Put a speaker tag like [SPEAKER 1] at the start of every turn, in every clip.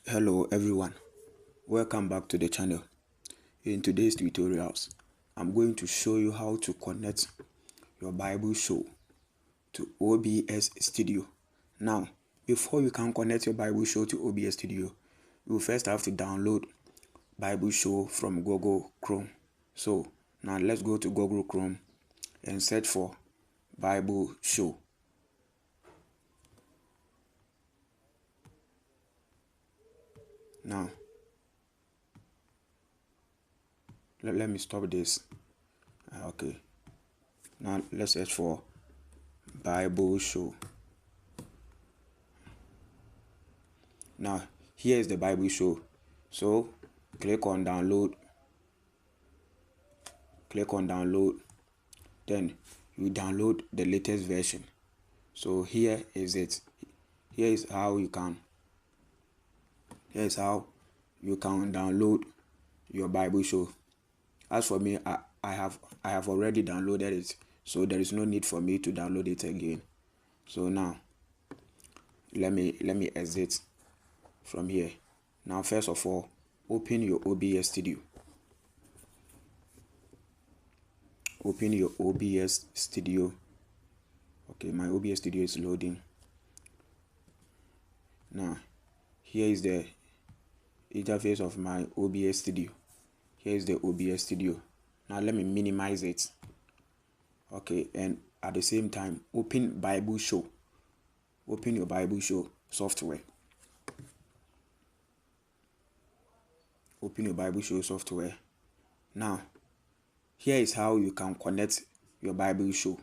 [SPEAKER 1] Hello everyone, welcome back to the channel. In today's tutorials, I'm going to show you how to connect your Bible show to OBS Studio. Now, before you can connect your Bible show to OBS Studio, you first have to download Bible show from Google Chrome. So now let's go to Google Chrome and search for Bible show. Now, let me stop this. Okay. Now let's search for Bible show. Now here is the Bible show. So click on download. Then you download the latest version. So here is it. Here is how you can download your Bible show. As for me, I have already downloaded it, so there is no need for me to download it again. So now let me exit from here. Now first of all, open your OBS Studio. Open your OBS Studio. Okay, my OBS Studio is loading. Now here is the interface of my OBS Studio. Here is the OBS Studio. Now let me minimize it. Okay, and at the same time open Bible Show. Open your Bible Show software. Open your Bible Show software. Now here is how you can connect your Bible Show.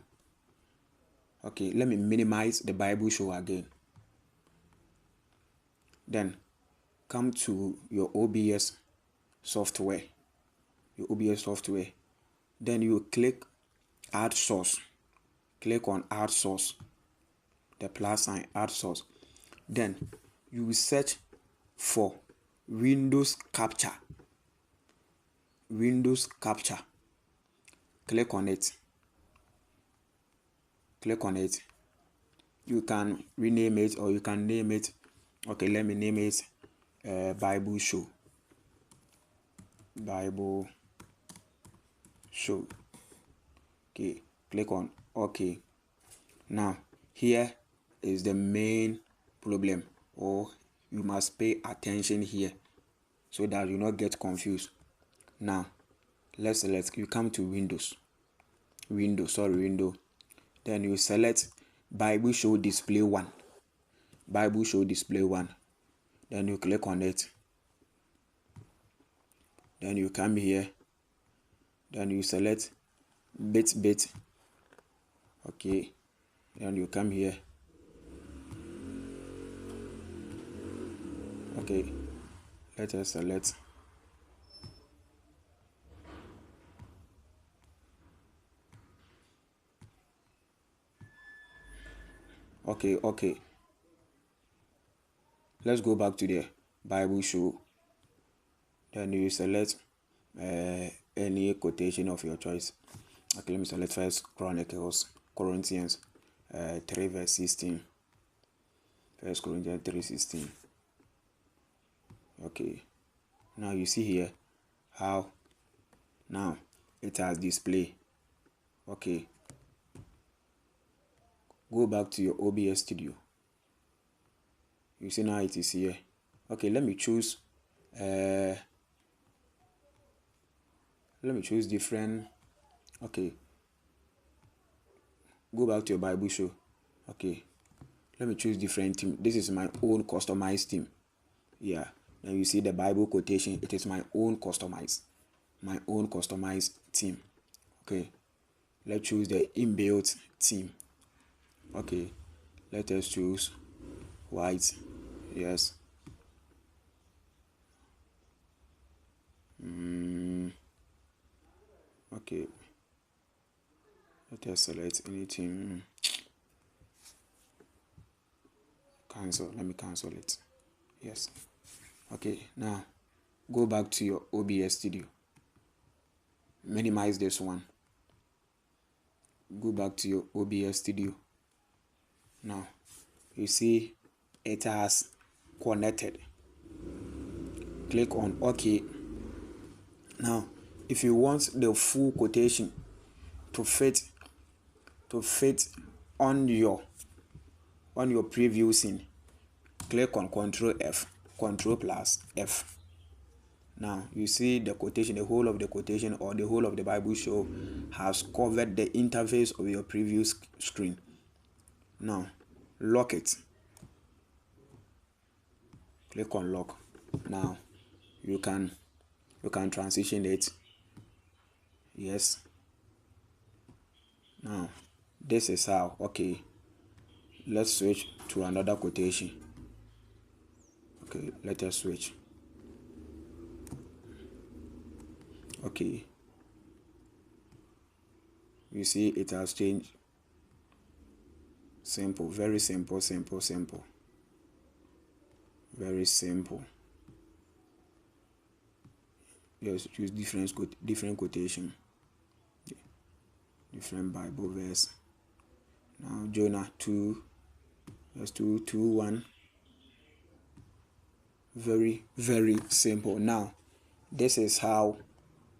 [SPEAKER 1] Okay, let me minimize the Bible Show again. Then come to your OBS software. Then you click add source. Click on add source, the plus sign, add source. Then you will search for Windows Capture. Click on it. You can rename it or you can name it. Okay, let me name it Bible Show. Okay, click on OK. Now here is the main problem, or you must pay attention here so that you not get confused. Now let's select, you come to window. Then you select Bible Show Display 1. Then you click on it. Then you come here. Then you select bit. Okay. Then you come here. Okay. Let us select. Okay. Let's go back to the Bible Show. Then you select any quotation of your choice. Okay, let me select First Corinthians 3 verse 16. 1 Corinthians 3:16. Okay, now you see here how now it has display. Okay, go back to your OBS Studio. You see now it is here. Okay, let me choose different. Okay, go back to your Bible Show. Okay, let me choose different theme. This is my own customized theme. Yeah, now you see the Bible quotation. It is my own customized theme. Okay, let's choose the inbuilt theme. Okay, let us choose white. Yes. Okay, let us select anything. Cancel. Let me cancel it. Yes. Okay, now go back to your OBS Studio. Minimize this one. Go back to your OBS Studio. Now you see it has connected. click on OK. Now if you want the full quotation to fit on your preview scene, click on Ctrl F, Ctrl plus F. Now you see the quotation, the whole of the quotation or the whole of the Bible show has covered the interface of your preview screen. Now lock it. Click on lock. Now you can transition it. Yes. Now this is how. Okay, let's switch to another quotation. Okay, let us switch. Okay, you see it has changed. Simple, very simple, simple. Very simple. Just use different quotation, different Bible verse. Now Jonah 2, verse 2:1. Very simple. Now this is how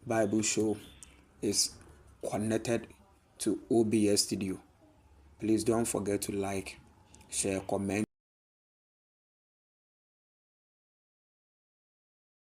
[SPEAKER 1] BibleShow is connected to OBS Studio. Please don't forget to like, share, comment.